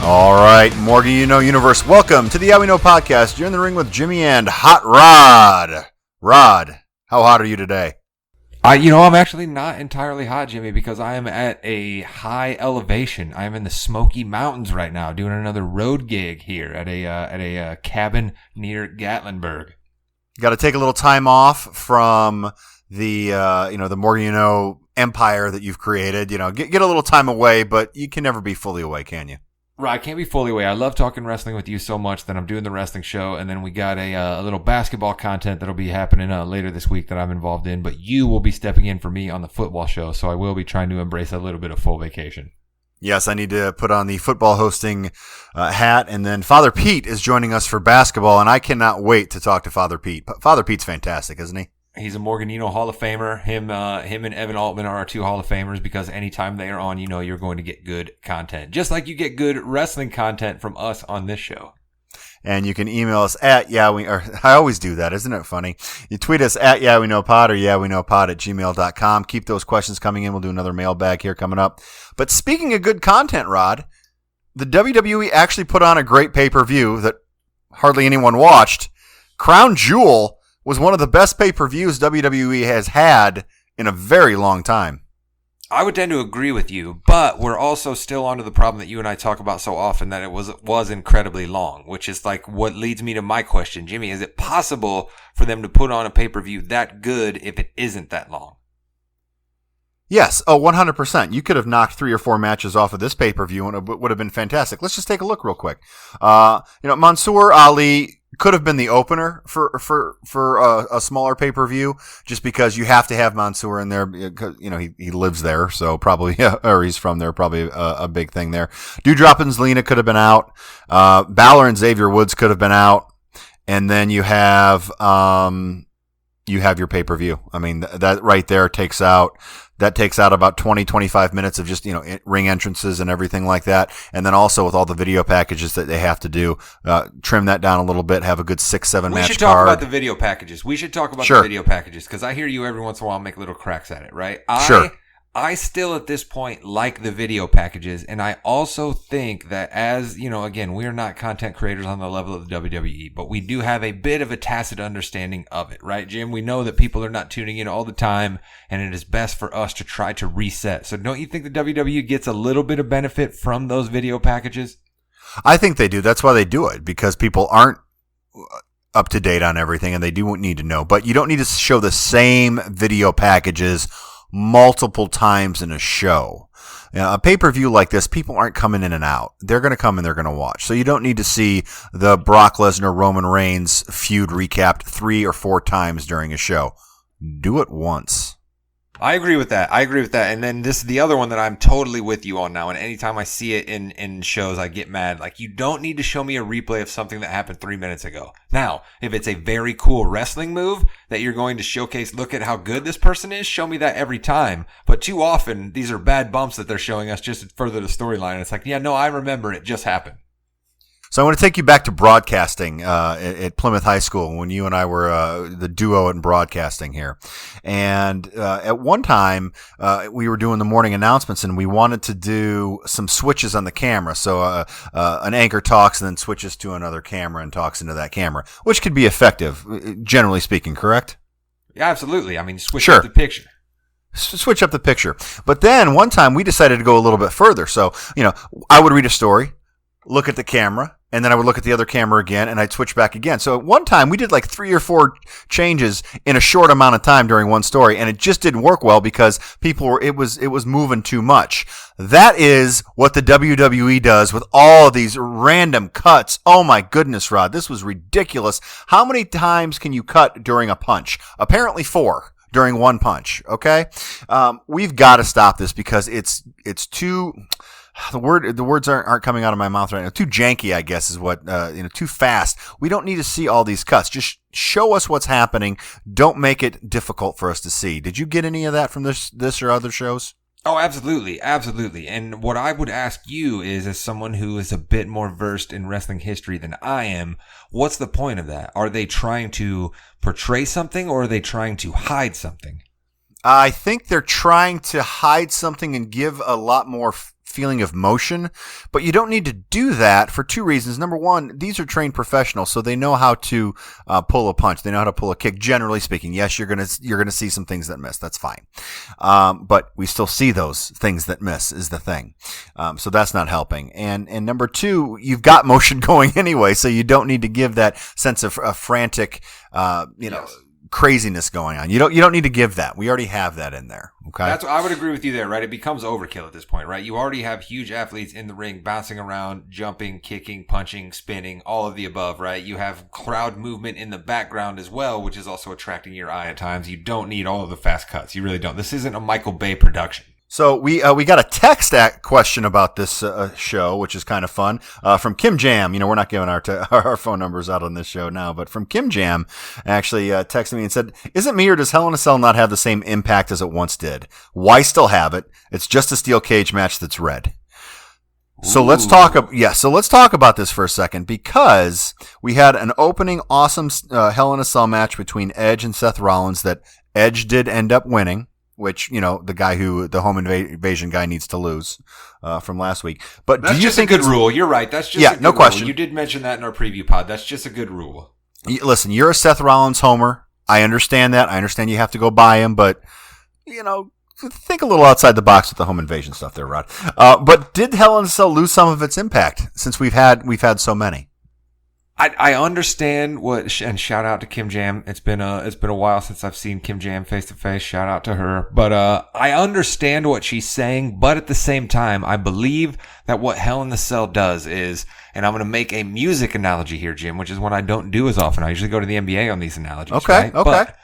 All right, Morgan, Universe, welcome to the Yeah We Know podcast. You're in the ring with Jimmy and Hot Rod. Rod, how hot are you today? I'm actually not entirely hot, Jimmy, because I am at a high elevation. I am in the Smoky Mountains right now, doing another road gig here at a cabin near Gatlinburg. Got to take a little time off from the the Morgan empire that you've created. Get a little time away, but you can never be fully away, can you? Right, I can't be fully away. I love talking wrestling with you so much that I'm doing the wrestling show, and then we got a little basketball content that'll be happening later this week that I'm involved in, but you will be stepping in for me on the football show, so I will be trying to embrace a little bit of full vacation. Yes, I need to put on the football hosting hat, and then Father Pete is joining us for basketball, and I cannot wait to talk to Father Pete. Father Pete's fantastic, isn't he? He's a Morganino Hall of Famer. Him and Evan Altman are our two Hall of Famers because anytime they are on, you're going to get good content. Just like you get good wrestling content from us on this show. And you can email us at I always do that, isn't it funny? You tweet us at YeahWeKnowPod or YeahWeKnowPod@gmail.com. Keep those questions coming in. We'll do another mailbag here coming up. But speaking of good content, Rod, the WWE actually put on a great pay-per-view that hardly anyone watched. Crown Jewel was one of the best pay-per-views WWE has had in a very long time. I would tend to agree with you, but we're also still onto the problem that you and I talk about so often, that it was incredibly long, which is like what leads me to my question. Jimmy, is it possible for them to put on a pay-per-view that good if it isn't that long? Yes. Oh, 100%. You could have knocked 3 or 4 matches off of this pay-per-view and it would have been fantastic. Let's just take a look real quick. Mansoor Ali could have been the opener for a smaller pay-per-view, just because you have to have Mansoor in there. He lives there, so probably, or he's from there, probably a big thing there. Doudrop and Zelina could have been out. Balor and Xavier Woods could have been out. And then you have your pay-per-view. I mean, that right there takes out about 20, 25 minutes of just, ring entrances and everything like that. And then also with all the video packages that they have to do, trim that down a little bit, have a good 6-7 match card. We should talk about the video packages. The video packages, because I hear you every once in a while make little cracks at it, right? Sure. I still at this point like the video packages, and I also think that as, again, we are not content creators on the level of the WWE, but we do have a bit of a tacit understanding of it, right, Jim? We know that people are not tuning in all the time, and it is best for us to try to reset. So don't you think the WWE gets a little bit of benefit from those video packages? I think they do. That's why they do it, because people aren't up to date on everything, and they do need to know. But you don't need to show the same video packages multiple times in a show. A pay-per-view like this, people aren't coming in and out. They're going to come and they're going to watch. So you don't need to see the Brock Lesnar Roman Reigns feud recapped 3 or 4 times during a show. Do it once. I agree with that. And then this is the other one that I'm totally with you on now. And anytime I see it in shows, I get mad. Like, you don't need to show me a replay of something that happened 3 minutes ago. Now, if it's a very cool wrestling move that you're going to showcase, look at how good this person is, show me that every time. But too often, these are bad bumps that they're showing us just to further the storyline. It's like, yeah, no, I remember it just happened. So I want to take you back to broadcasting at Plymouth High School when you and I were the duo in broadcasting here. And at one time, we were doing the morning announcements, and we wanted to do some switches on the camera. So an anchor talks and then switches to another camera and talks into that camera, which could be effective, generally speaking, correct? Yeah, absolutely. I mean, switch up the picture. Switch up the picture. But then one time we decided to go a little bit further. So, I would read a story, look at the camera, and then I would look at the other camera again, and I'd switch back again. So at one time, we did like 3 or 4 changes in a short amount of time during one story, and it just didn't work well because it was moving too much. That is what the WWE does with all of these random cuts. Oh my goodness, Rod, this was ridiculous. How many times can you cut during a punch? Apparently 4. During one punch, okay? We've got to stop this because it's too... The words aren't coming out of my mouth right now. Too janky, I guess, is what, too fast. We don't need to see all these cuts. Just show us what's happening. Don't make it difficult for us to see. Did you get any of that from this or other shows? Oh, absolutely. Absolutely. And what I would ask you is, as someone who is a bit more versed in wrestling history than I am, what's the point of that? Are they trying to portray something, or are they trying to hide something? I think they're trying to hide something and give a lot more feeling of motion, but you don't need to do that for two reasons. Number one, these are trained professionals, so they know how to pull a punch. They know how to pull a kick. Generally speaking, yes, you're gonna see some things that miss. That's fine, but we still see those things that miss is the thing. So that's not helping. And number two, you've got motion going anyway, so you don't need to give that sense of frantic, craziness going on. You don't need to give that. We already have that in there. Okay. That's I would agree with you there, right? It becomes overkill at this point, right? You already have huge athletes in the ring bouncing around, jumping, kicking, punching, spinning, all of the above, right? You have crowd movement in the background as well, which is also attracting your eye at times. You don't need all of the fast cuts. You really don't. This isn't a Michael Bay production. So we got a text question about this show, which is kind of fun, from Kim Jam. We're not giving our phone numbers out on this show now, but from Kim Jam actually texted me and said, "Is it me or does Hell in a Cell not have the same impact as it once did? Why still have it? It's just a steel cage match that's red." So let's talk. So let's talk about this for a second, because we had an opening awesome Hell in a Cell match between Edge and Seth Rollins that Edge did end up winning, which, the home invasion guy needs to lose from last week. But that's do you just think a good rule? You're right. That's just a good no question. Rule. You did mention that in our preview pod. That's just a good rule. Listen, you're a Seth Rollins homer. I understand that. I understand you have to go buy him, but think a little outside the box with the home invasion stuff there, Rod. But did Hell in a Cell lose some of its impact since we've had so many? I understand and shout out to Kim Jam. It's been a while since I've seen Kim Jam face to face. Shout out to her. But I understand what she's saying, but at the same time, I believe that what Hell in a Cell does is, and I'm going to make a music analogy here, Jim, which is one I don't do as often. I usually go to the NBA on these analogies. Okay. Right? But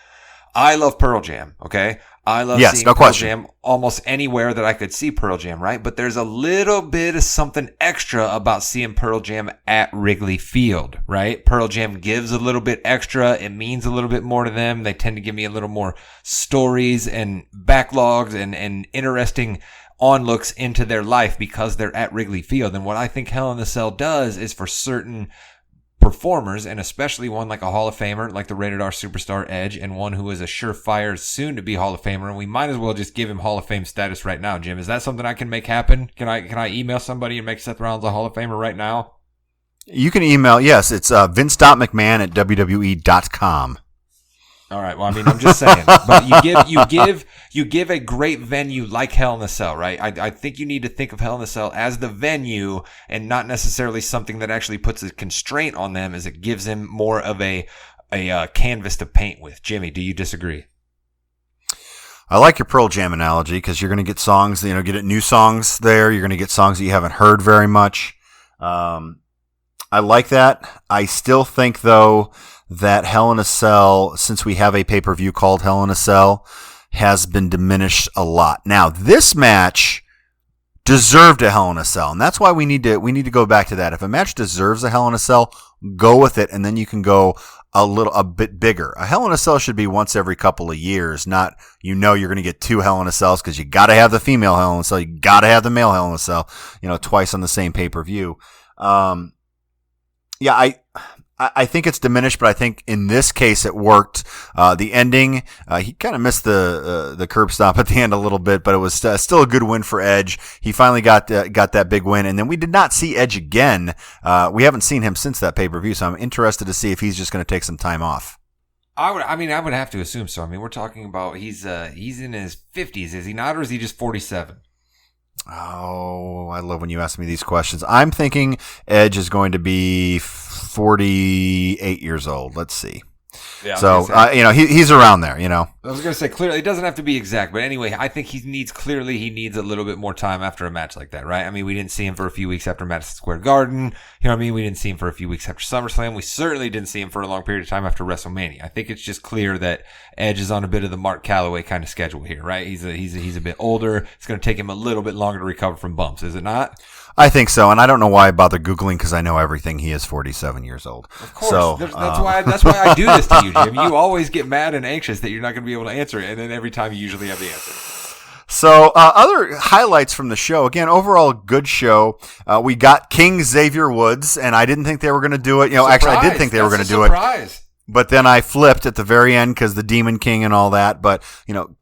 I love Pearl Jam. Okay. I love seeing Pearl Jam almost anywhere that I could see Pearl Jam, right? But there's a little bit of something extra about seeing Pearl Jam at Wrigley Field, right? Pearl Jam gives a little bit extra. It means a little bit more to them. They tend to give me a little more stories and backlogs and interesting onlooks into their life because they're at Wrigley Field. And what I think Hell in a Cell does is for certain performers, and especially one like a Hall of Famer, like the Rated R Superstar Edge, and one who is a surefire soon-to-be Hall of Famer, and we might as well just give him Hall of Fame status right now, Jim. Is that something I can make happen? Can I email somebody and make Seth Rollins a Hall of Famer right now? You can email, yes, it's vince.mcmahon@wwe.com. All right. Well, I mean, I'm just saying, but you give a great venue like Hell in a Cell, right? I think you need to think of Hell in a Cell as the venue and not necessarily something that actually puts a constraint on them, as it gives them more of a canvas to paint with. Jimmy, do you disagree? I like your Pearl Jam analogy, because you're going to get songs, get new songs there. You're going to get songs that you haven't heard very much. I like that. I still think, though, that Hell in a Cell, since we have a pay-per-view called Hell in a Cell, has been diminished a lot. Now, this match deserved a Hell in a Cell, and that's why we need to go back to that. If a match deserves a Hell in a Cell, go with it, and then you can go a bit bigger. A Hell in a Cell should be once every couple of years, not you're going to get two Hell in a Cells, because you got to have the female Hell in a Cell, you got to have the male Hell in a Cell, twice on the same pay-per-view. I think it's diminished, but I think in this case it worked. The ending, he kind of missed the curb stop at the end a little bit, but it was still a good win for Edge. He finally got that big win, and then we did not see Edge again. We haven't seen him since that pay-per-view, so I'm interested to see if he's just going to take some time off. I would have to assume so. I mean, we're talking about he's in his 50s, is he not, or is he just 47? Oh, I love when you ask me these questions. I'm thinking Edge is going to be 48 years old. Let's see. Yeah, so, he's around there, I was going to say, clearly, it doesn't have to be exact, but anyway, I think he needs a little bit more time after a match like that, right? I mean, we didn't see him for a few weeks after Madison Square Garden. You know what I mean? We didn't see him for a few weeks after SummerSlam. We certainly didn't see him for a long period of time after WrestleMania. I think it's just clear that Edge is on a bit of the Mark Calloway kind of schedule here, right? He's a bit older. It's going to take him a little bit longer to recover from bumps, is it not? I think so, and I don't know why I bother Googling, because I know everything. He is 47 years old. Of course. So, that's why I do this to you, Jim. You always get mad and anxious that you're not going to be able to answer it, and then every time you usually have the answer. So, other highlights from the show. Again, overall good show. We got King Xavier Woods, and I didn't think they were going to do it. Actually, I did think they were going to do it. But then I flipped at the very end because the Demon King and all that. But,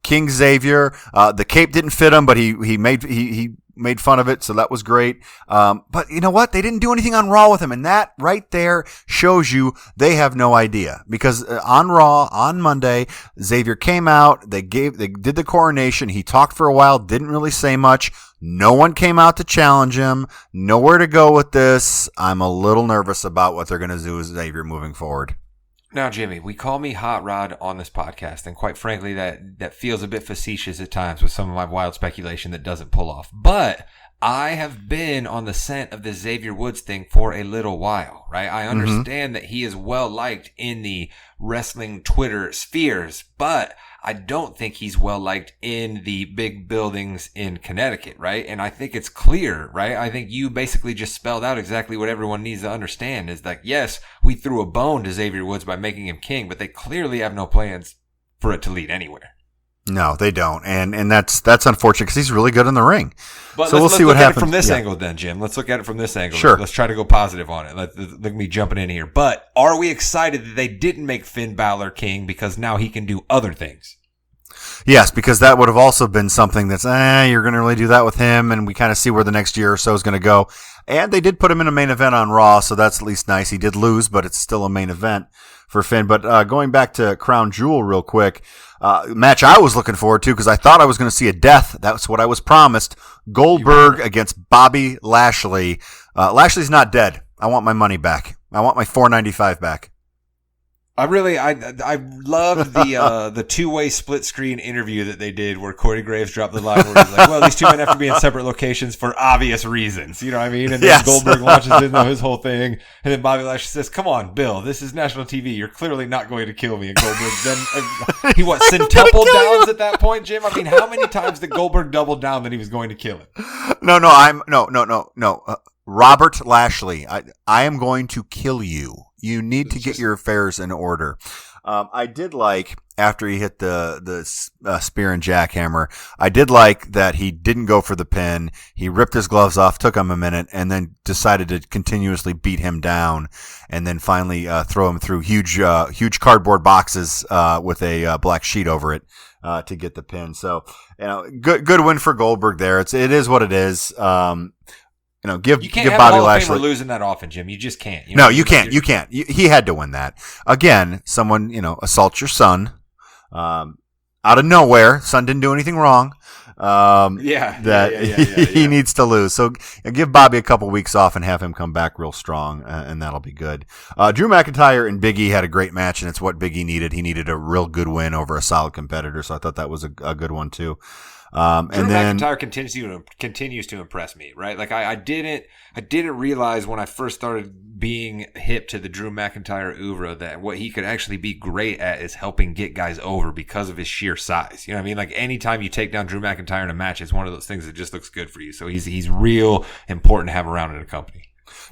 King Xavier, the cape didn't fit him, but he made fun of it, so that was great. But you know what? They didn't do anything on Raw with him, and that right there shows you they have no idea. Because on Raw on Monday, Xavier came out. They did the coronation. He talked for a while, didn't really say much. No one came out to challenge him. Nowhere to go with this. I'm a little nervous about what they're going to do with Xavier moving forward. Now, Jimmy, we call me Hot Rod on this podcast, and quite frankly, that feels a bit facetious at times with some of my wild speculation that doesn't pull off. But I have been on the scent of the Xavier Woods thing for a little while, right? I understand that he is well liked in the wrestling Twitter spheres, but I don't think he's well liked in the big buildings in Connecticut, right? And I think it's clear, right? I think you basically just spelled out exactly what everyone needs to understand is that, yes, we threw a bone to Xavier Woods by making him king, but they clearly have no plans for it to lead anywhere. No, they don't, and that's unfortunate because he's really good in the ring. But so let's see what look at happens it from this angle, then, Jim. Let's look at it from this angle. Sure. Let's try to go positive on it. Look at me jumping in here. But are we excited that they didn't make Finn Balor king because now he can do other things? Yes, because that would have also been something that's, you're going to really do that with him, and we kind of see where the next year or so is going to go. And they did put him in a main event on Raw, so that's at least nice. He did lose, but it's still a main event for Finn. But going back to Crown Jewel real quick, match I was looking forward to because I thought I was going to see a death. That's what I was promised. Goldberg against Bobby Lashley. Lashley's not dead. I want my money back. I want my $4.95 back. I loved the two-way split screen interview that they did where Corey Graves dropped the line where he's like, well, these two men have to be in separate locations for obvious reasons. You know what I mean? And then Goldberg launches into his whole thing. And then Bobby Lashley says, come on, Bill, this is national TV. You're clearly not going to kill me. And Goldberg then, he centupled downs at that point, Jim? I mean, how many times did Goldberg double down that he was going to kill him? No. Robert Lashley, I am going to kill you. You need to get your affairs in order. I did like, after he hit the spear and jackhammer, I did like that he didn't go for the pin. He ripped his gloves off, took him a minute, and then decided to continuously beat him down, and then finally throw him through huge cardboard boxes with a black sheet over it to get the pin. So, good win for Goldberg there. It is what it is. Give Bobby Lashley losing that often, Jim. You just can't. You can't. You can't. He had to win that. Again, someone assaults your son out of nowhere. Son didn't do anything wrong. He needs to lose. So give Bobby a couple weeks off and have him come back real strong, and that'll be good. Drew McIntyre and Big E had a great match, and it's what Big E needed. He needed a real good win over a solid competitor, so I thought that was a good one too. Drew McIntyre continues to impress me, right? Like I didn't realize when I first started being hip to the Drew McIntyre oeuvre that what he could actually be great at is helping get guys over because of his sheer size. You know what I mean? Like anytime you take down Drew McIntyre in a match, it's one of those things that just looks good for you. So he's real important to have around in a company.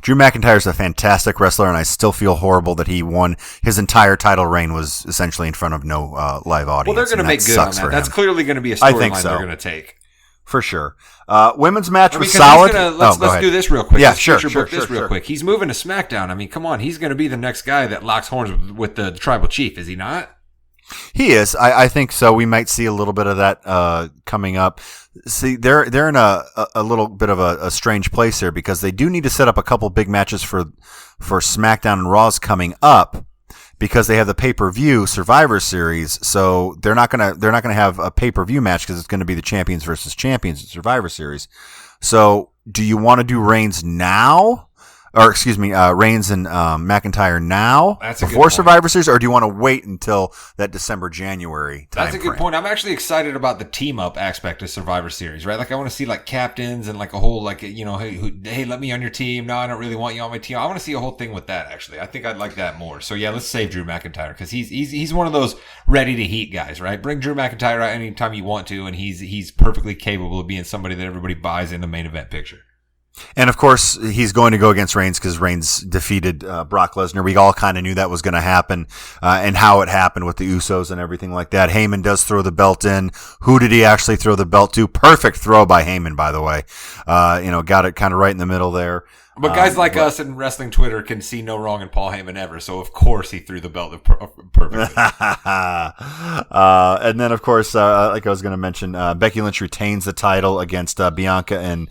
Drew McIntyre is a fantastic wrestler, and I still feel horrible that he won his entire title reign was essentially in front of no live audience. Well, they're going to make good on that. That's clearly going to be a storyline they're going to take. For sure. Women's match was solid. Let's do this real quick. Yeah, let's sure. Real quick. He's moving to SmackDown. I mean, come on. He's going to be the next guy that locks horns with the tribal chief, is he not? He is. I think so. We might see a little bit of that coming up. See, they're in a little bit of a strange place here because they do need to set up a couple big matches for SmackDown and Raw's coming up because they have the pay-per-view Survivor Series. So they're not gonna have a pay-per-view match because it's going to be the champions versus champions at Survivor Series. So do you want to do Reigns now? Or excuse me, Reigns and McIntyre now before Survivor Series, or do you want to wait until that December-January time That's a good frame? point. I'm actually excited about the team-up aspect of Survivor Series, right? Like I want to see like captains and like a whole hey, let me on your team. No, I don't really want you on my team. I want to see a whole thing with that. Actually, I think I'd like that more. So yeah, let's save Drew McIntyre because he's one of those ready to heat guys, right? Bring Drew McIntyre out anytime you want to, and he's perfectly capable of being somebody that everybody buys in the main event picture. And of course, he's going to go against Reigns because Reigns defeated Brock Lesnar. We all kind of knew that was going to happen, and how it happened with the Usos and everything like that. Heyman does throw the belt in. Who did he actually throw the belt to? Perfect throw by Heyman, by the way. Got it kind of right in the middle there. But guys like us in wrestling Twitter can see no wrong in Paul Heyman ever, so of course he threw the belt perfectly. And then, of course, like I was going to mention, Becky Lynch retains the title against Bianca and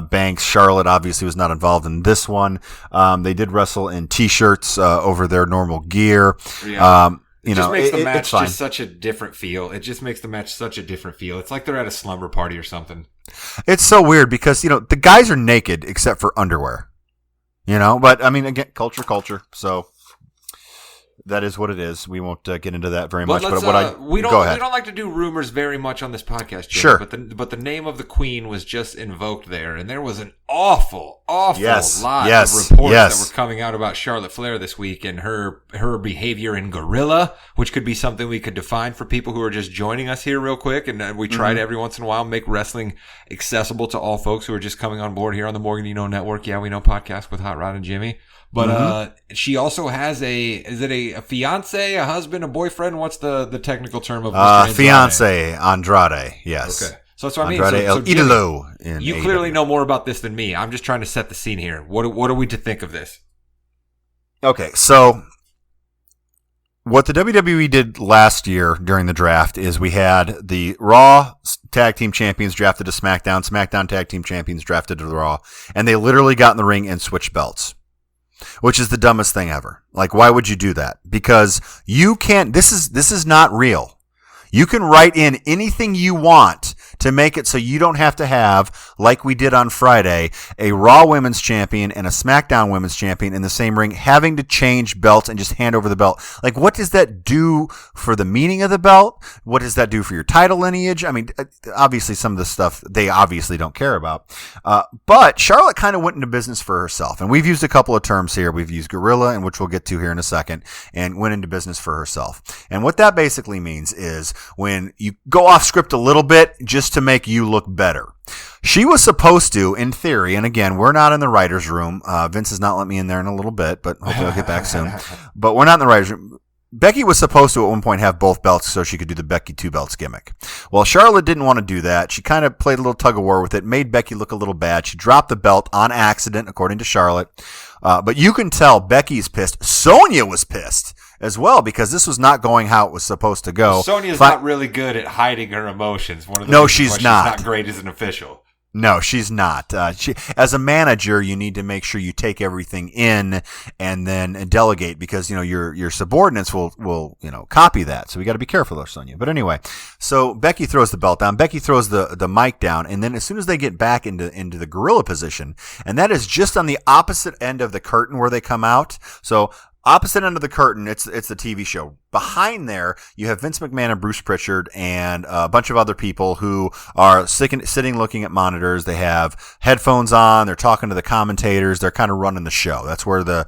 Banks. Charlotte obviously was not involved in this one. They did wrestle in T-shirts over their normal gear. Yeah. It just makes the match just such a different feel. It just makes the match such a different feel. It's like they're at a slumber party or something. It's so weird because, the guys are naked except for underwear, but I mean, again, culture. So that is what it is. We won't get into that very much. But we don't like to do rumors very much on this podcast, Jimmy, sure. But the name of the Queen was just invoked there, and there was an awful lot of reports that were coming out about Charlotte Flair this week and her behavior in Gorilla, which could be something we could define for people who are just joining us here real quick. And we try to every once in a while make wrestling accessible to all folks who are just coming on board here on the Morgan You Know Network. Yeah, we know podcast with Hot Rod and Jimmy. But she also has a fiance, a husband, a boyfriend? What's the technical term of Mr. fiance Andrade? Yes. Okay. So that's what I mean. Andrade El Idolo. You clearly know more about this than me. I'm just trying to set the scene here. What are we to think of this? Okay, so what the WWE did last year during the draft is we had the Raw Tag Team Champions drafted to SmackDown, SmackDown Tag Team Champions drafted to the Raw, and they literally got in the ring and switched belts. Which is the dumbest thing ever. Like, why would you do that? Because you can't, this is not real. You can write in anything you want to make it so you don't have to have, like we did on Friday, a Raw Women's Champion and a SmackDown Women's Champion in the same ring, having to change belts and just hand over the belt. Like, what does that do for the meaning of the belt? What does that do for your title lineage? I mean, obviously some of the stuff they obviously don't care about. But Charlotte kind of went into business for herself. And we've used a couple of terms here. We've used gorilla, and which we'll get to here in a second, and went into business for herself. And what that basically means is when you go off script a little bit just to make you look better. She was supposed to, in theory, and again, we're not in the writer's room. Vince has not let me in there in a little bit, but hopefully I'll get back soon. But we're not in the writer's room. Becky was supposed to at one point have both belts so she could do the Becky 2 belts gimmick. Well, Charlotte didn't want to do that. She kind of played a little tug of war with it, made Becky look a little bad. She dropped the belt on accident, according to Charlotte. But you can tell Becky's pissed. Sonya was pissed as well because this was not going how it was supposed to go. Sonya's not really good at hiding her emotions. She's not. She's not great as an official. No, she's not. As a manager, you need to make sure you take everything in and then delegate because, your subordinates will copy that. So we got to be careful there, Sonya. But anyway, so Becky throws the belt down. Becky throws the mic down. And then as soon as they get back into the gorilla position, and that is just on the opposite end of the curtain where they come out. So opposite end of the curtain, it's the TV show. Behind there, you have Vince McMahon and Bruce Pritchard and a bunch of other people who are sitting looking at monitors. They have headphones on. They're talking to the commentators. They're kind of running the show. That's where the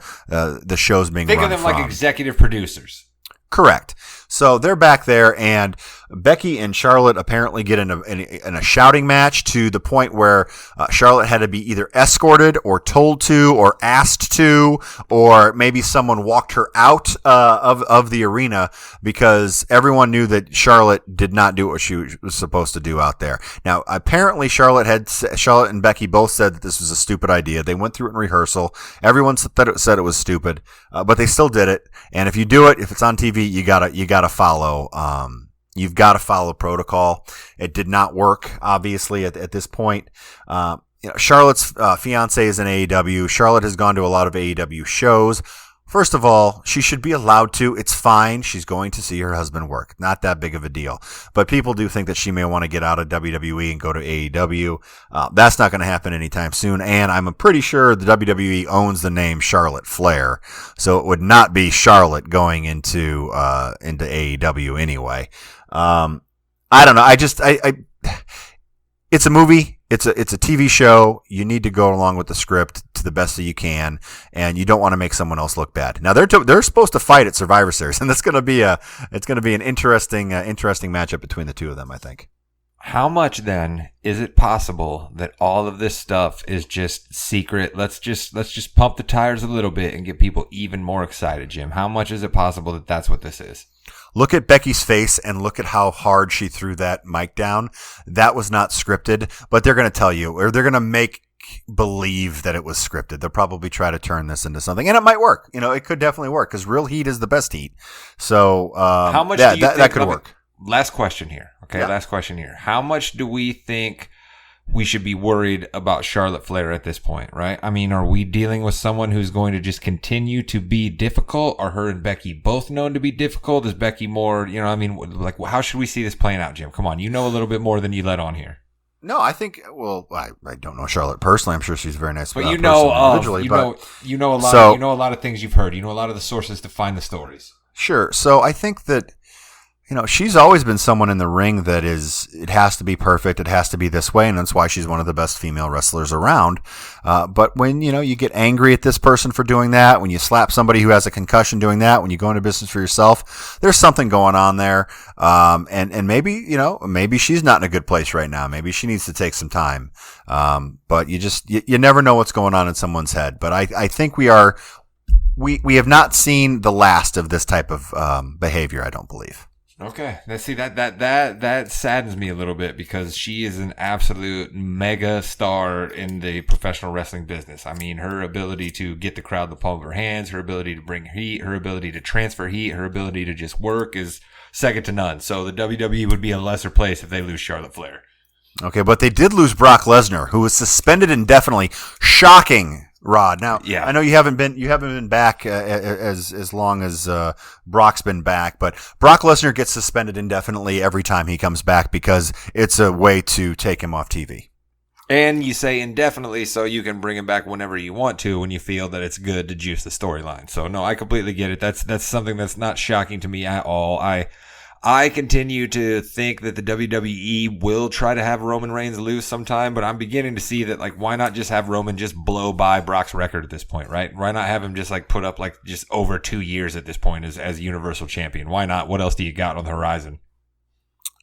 show's being run from. Think of them like executive producers. Correct. So they're back there, and Becky and Charlotte apparently get in a shouting match to the point where Charlotte had to be either escorted or told to or asked to, or maybe someone walked her out of the arena because everyone knew that Charlotte did not do what she was supposed to do out there. Now, apparently Charlotte and Becky both said that this was a stupid idea. They went through it in rehearsal. Everyone said it was stupid, but they still did it. And if you do it, if it's on TV, you gotta follow. You've got to follow protocol. It did not work, obviously, at this point. Charlotte's fiance is in AEW. Charlotte has gone to a lot of AEW shows. First of all, she should be allowed to. It's fine. She's going to see her husband work. Not that big of a deal. But people do think that she may want to get out of WWE and go to AEW. That's not going to happen anytime soon. And I'm pretty sure the WWE owns the name Charlotte Flair. So it would not be Charlotte going into AEW anyway. I don't know. It's a movie. It's a TV show. You need to go along with the script to the best that you can, and you don't want to make someone else look bad. Now they're supposed to fight at Survivor Series, and it's going to be an interesting matchup between the two of them, I think. How much then is it possible that all of this stuff is just secret? Let's just pump the tires a little bit and get people even more excited, Jim. How much is it possible that that's what this is? Look at Becky's face and look at how hard she threw that mic down. That was not scripted, but they're going to tell you, or they're going to make believe that it was scripted. They'll probably try to turn this into something, and it might work. It could definitely work because real heat is the best heat. So how much do you think that could work? Last question here. Okay, yeah. Last question here. How much do we think we should be worried about Charlotte Flair at this point, right? I mean, are we dealing with someone who's going to just continue to be difficult? Are her and Becky both known to be difficult? Is Becky more, like, how should we see this playing out, Jim? Come on, you know a little bit more than you let on here. No, I think. Well, I don't know Charlotte personally. I'm sure she's very nice, but individually. You know a lot. So, you know a lot of things you've heard. You know a lot of the sources to find the stories. Sure. So I think that. She's always been someone in the ring that it has to be perfect. It has to be this way. And that's why she's one of the best female wrestlers around. But when, you get angry at this person for doing that, when you slap somebody who has a concussion doing that, when you go into business for yourself, there's something going on there. And maybe, maybe she's not in a good place right now. Maybe she needs to take some time. But you never know what's going on in someone's head. But I think we have not seen the last of this type of, behavior, I don't believe. Okay. Let's see that saddens me a little bit because she is an absolute mega star in the professional wrestling business. I mean, her ability to get the crowd in the palm of her hands, her ability to bring heat, her ability to transfer heat, her ability to just work is second to none. So the WWE would be a lesser place if they lose Charlotte Flair. Okay, but they did lose Brock Lesnar, who was suspended indefinitely. Shocking, Rod. Now, yeah. I know you haven't been back as long as Brock's been back, but Brock Lesnar gets suspended indefinitely every time he comes back because it's a way to take him off TV. And you say indefinitely so you can bring him back whenever you want to when you feel that it's good to juice the storyline. So no, I completely get it. That's something that's not shocking to me at all. I continue to think that the WWE will try to have Roman Reigns lose sometime, but I'm beginning to see that, like, why not just have Roman just blow by Brock's record at this point, right? Why not have him just, like, put up, like, just over 2 years at this point as Universal Champion? Why not? What else do you got on the horizon?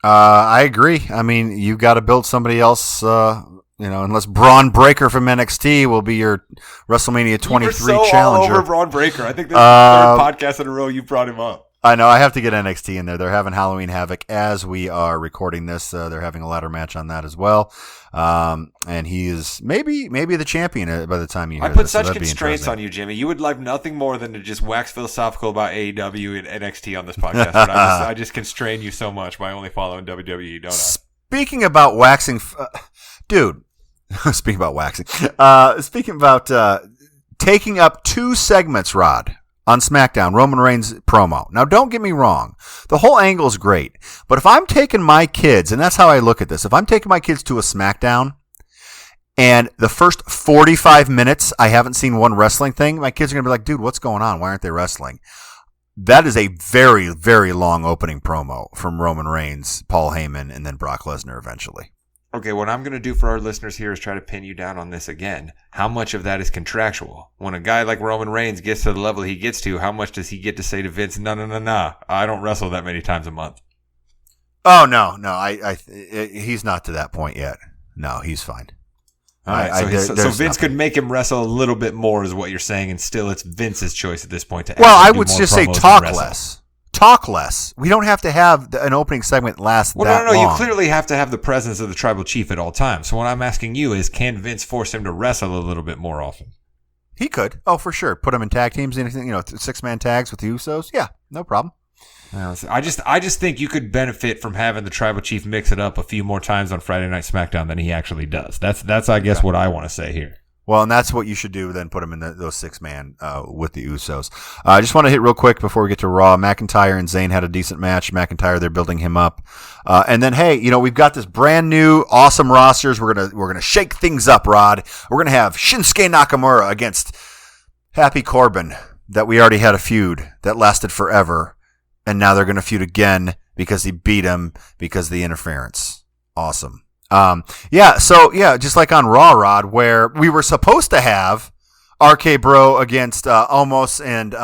I agree. I mean, you got to build somebody else, unless Braun Breaker from NXT will be your WrestleMania 23 challenger. All over Braun Breaker. I think this is the third podcast in a row you brought him up. I know. I have to get NXT in there. They're having Halloween Havoc as we are recording this. They're having a ladder match on that as well. And he is maybe the champion by the time you hear this. I put this, such constraints on you, Jimmy. You would like nothing more than to just wax philosophical about AEW and NXT on this podcast. But I just constrain you so much by only following WWE, don't I? Speaking about waxing, dude. Speaking about waxing. Speaking about taking up 2 segments, Rod. On SmackDown, Roman Reigns promo. Now, don't get me wrong. The whole angle is great. But if I'm taking my kids, and that's how I look at this, if I'm taking my kids to a SmackDown, and the first 45 minutes I haven't seen one wrestling thing, my kids are going to be like, dude, what's going on? Why aren't they wrestling? That is a very, very long opening promo from Roman Reigns, Paul Heyman, and then Brock Lesnar eventually. Okay, what I'm going to do for our listeners here is try to pin you down on this again. How much of that is contractual? When a guy like Roman Reigns gets to the level he gets to, how much does he get to say to Vince, no, I don't wrestle that many times a month? Oh, no, he's not to that point yet. No, he's fine. All right, so Vince could make him wrestle a little bit more is what you're saying, and still it's Vince's choice at this point to I would just say talk less. Talk less. We don't have to have an opening segment last that long. You clearly have to have the presence of the tribal chief at all times. So what I'm asking you is, can Vince force him to wrestle a little bit more often? He could. Oh, for sure. Put him in tag teams, anything, 6-man tags with the Usos. Yeah, no problem. I just think you could benefit from having the tribal chief mix it up a few more times on Friday Night SmackDown than he actually does. That's I guess what I want to say here. Well, and that's what you should do, then put him in those 6-man with the Usos. I just want to hit real quick before we get to Raw. McIntyre and Zayn had a decent match. McIntyre, they're building him up. And then, hey, we've got this brand new awesome rosters. We're gonna shake things up, Rod. We're going to have Shinsuke Nakamura against Happy Corbin, that we already had a feud that lasted forever. And now they're going to feud again because he beat him because of the interference. Awesome. Just like on Raw, Rod, where we were supposed to have RK Bro against Omos and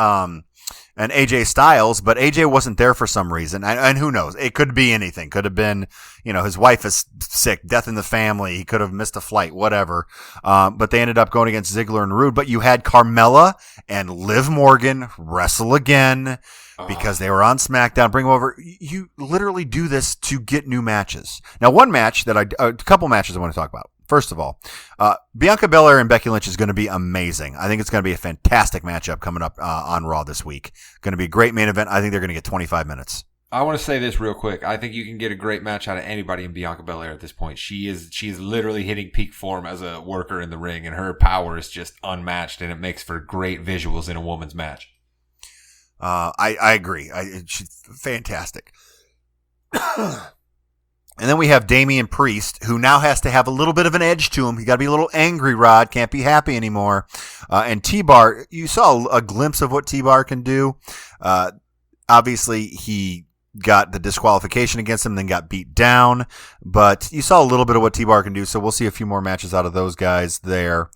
AJ Styles, but AJ wasn't there for some reason. And who knows? It could be anything. Could have been, his wife is sick, death in the family. He could have missed a flight, whatever. But they ended up going against Ziggler and Rude. But you had Carmella and Liv Morgan wrestle again. Because they were on SmackDown, bring them over. You literally do this to get new matches. Now, a couple matches I want to talk about. First of all, Bianca Belair and Becky Lynch is going to be amazing. I think it's going to be a fantastic matchup coming up on Raw this week. Going to be a great main event. I think they're going to get 25 minutes. I want to say this real quick. I think you can get a great match out of anybody in Bianca Belair at this point. She is literally hitting peak form as a worker in the ring, and her power is just unmatched, and it makes for great visuals in a woman's match. I agree. She's fantastic. And then we have Damian Priest, who now has to have a little bit of an edge to him. He got to be a little angry, Rod. Can't be happy anymore. And T-Bar, you saw a glimpse of what T-Bar can do. Obviously, he got the disqualification against him, then got beat down. But you saw a little bit of what T-Bar can do, so we'll see a few more matches out of those guys there.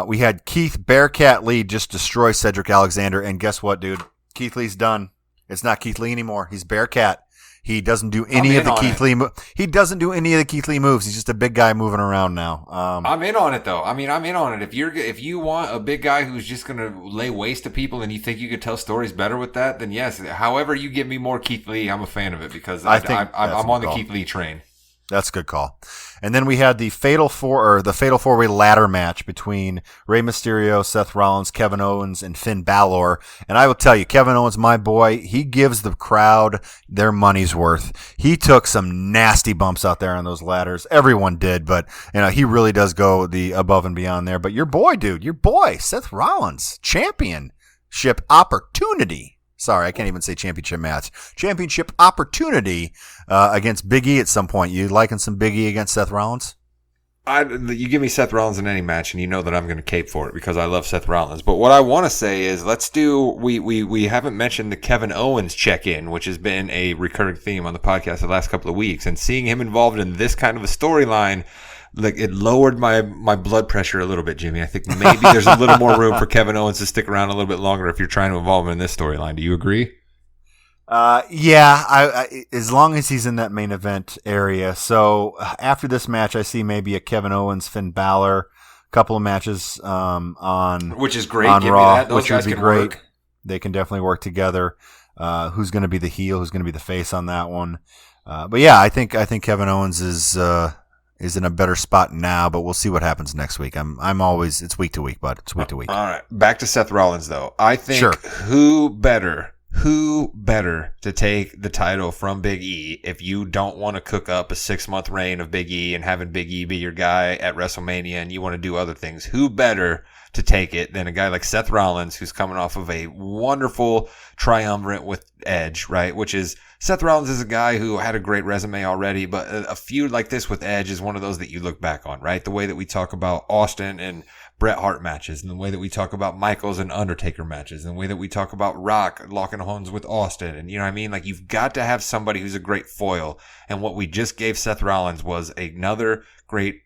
We had Keith Bearcat Lee just destroy Cedric Alexander. And guess what, dude? Keith Lee's done. It's not Keith Lee anymore. He's Bearcat. He doesn't do any of the Keith Lee. He doesn't do any of the Keith Lee moves. He's just a big guy moving around now. I'm in on it though. I'm in on it. If you want a big guy who's just gonna lay waste to people, and you think you could tell stories better with that, then yes. However, you give me more Keith Lee, I'm a fan of it because I'm on the Keith Lee train. That's a good call. And then we had the Fatal Four-Way ladder match between Rey Mysterio, Seth Rollins, Kevin Owens, and Finn Balor. And I will tell you, Kevin Owens, my boy, he gives the crowd their money's worth. He took some nasty bumps out there on those ladders. Everyone did, but he really does go the above and beyond there. But your boy, Seth Rollins, championship opportunity. Sorry, I can't even say championship match. Championship opportunity against Big E at some point. You liking some Big E against Seth Rollins? You give me Seth Rollins in any match, and you know that I'm going to cape for it because I love Seth Rollins. But what I want to say is, we haven't mentioned the Kevin Owens check-in, which has been a recurring theme on the podcast the last couple of weeks, and seeing him involved in this kind of a storyline, like, it lowered my blood pressure a little bit, Jimmy. I think maybe there's a little more room for Kevin Owens to stick around a little bit longer if you're trying to involve him in this storyline. Do you agree? Yeah, I as long as he's in that main event area. So after this match, I see maybe a Kevin Owens, Finn Balor, couple of matches on which is great. On Give Raw, me that. Those which guys would be can great. work. They can definitely work together. Who's going to be the heel? Who's going to be the face on that one? But yeah, I think Kevin Owens is in a better spot now, but we'll see what happens next week. It's week to week, bud. It's week to week. All right. Back to Seth Rollins, though. I think sure. Who better to take the title from Big E if you don't want to cook up a 6-month reign of Big E and having Big E be your guy at WrestleMania and you want to do other things? Who better to take it than a guy like Seth Rollins, who's coming off of a wonderful triumvirate with Edge, right? Which is, Seth Rollins is a guy who had a great resume already, but a feud like this with Edge is one of those that you look back on, right? The way that we talk about Austin and Bret Hart matches, and the way that we talk about Michaels and Undertaker matches, and the way that we talk about Rock locking horns with Austin, and you know what I mean? Like, you've got to have somebody who's a great foil, and what we just gave Seth Rollins was another great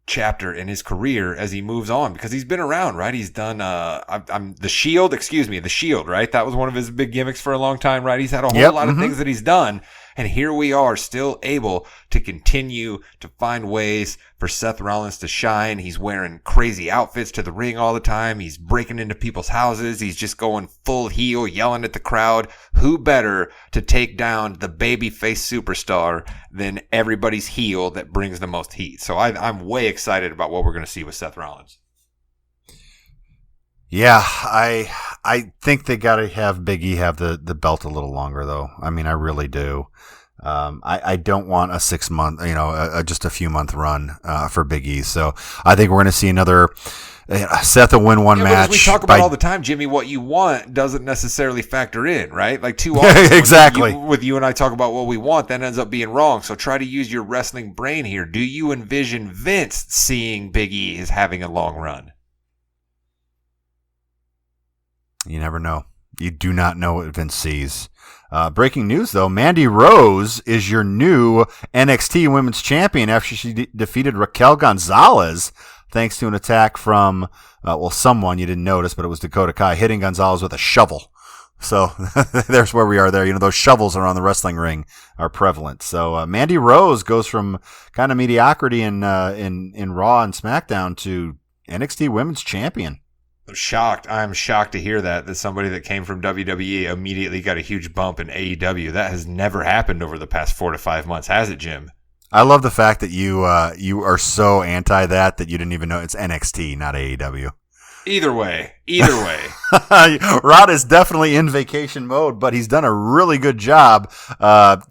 chapter in his career as he moves on, because he's been around, right? He's done the Shield, right? That was one of his big gimmicks for a long time, right? He's had a whole lot of things that he's done, and here we are still able to continue to find ways for Seth Rollins to shine. He's wearing crazy outfits to the ring all the time. He's breaking into people's houses. He's just going full heel, yelling at the crowd. Who better to take down the babyface superstar than everybody's heel that brings the most heat? So I'm way excited about what we're going to see with Seth Rollins. Yeah, I think they got to have Big E have the belt a little longer, though. I mean, I really do. I don't want a 6 month, just a few month run for Big E. So I think we're going to see another Seth will win one match. As we talk about all the time, Jimmy, what you want doesn't necessarily factor in, right? Like, too often exactly. With you and I talk about what we want, that ends up being wrong. So try to use your wrestling brain here. Do you envision Vince seeing Big E as having a long run? You never know. You do not know what Vince sees. Breaking news, though. Mandy Rose is your new NXT Women's Champion after she defeated Raquel Gonzalez thanks to an attack from, someone you didn't notice, but it was Dakota Kai hitting Gonzalez with a shovel. So there's where we are there. Those shovels around the wrestling ring are prevalent. So Mandy Rose goes from kind of mediocrity in Raw and SmackDown to NXT Women's Champion. I'm shocked to hear that somebody that came from WWE immediately got a huge bump in AEW. That has never happened over the past 4 to 5 months, has it, Jim? I love the fact that you are so anti that you didn't even know it's NXT, not AEW. Either way. Rod is definitely in vacation mode, but he's done a really good job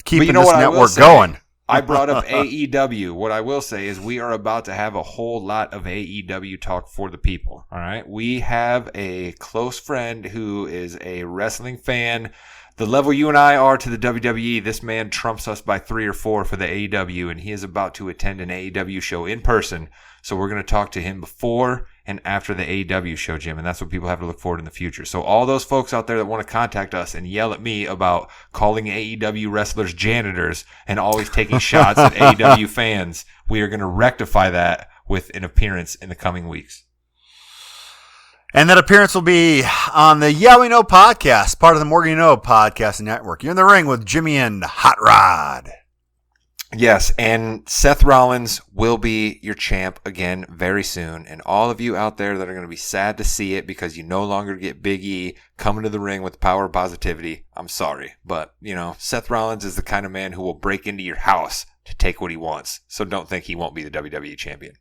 keeping this network going. I brought up AEW. What I will say is we are about to have a whole lot of AEW talk for the people. All right. We have a close friend who is a wrestling fan. The level you and I are to the WWE, this man trumps us by 3 or 4 for the AEW, and he is about to attend an AEW show in person. So we're going to talk to him before and after the AEW show, Jim, and that's what people have to look forward in the future. So all those folks out there that want to contact us and yell at me about calling AEW wrestlers janitors and always taking shots at AEW fans, we are going to rectify that with an appearance in the coming weeks. And that appearance will be on the Yeah We Know podcast, part of the Morgan You Know podcast network. You're in the ring with Jimmy and Hot Rod. Yes, and Seth Rollins will be your champ again very soon. And all of you out there that are going to be sad to see it because you no longer get Big E coming to the ring with the power of positivity, I'm sorry. But, Seth Rollins is the kind of man who will break into your house to take what he wants. So don't think he won't be the WWE champion.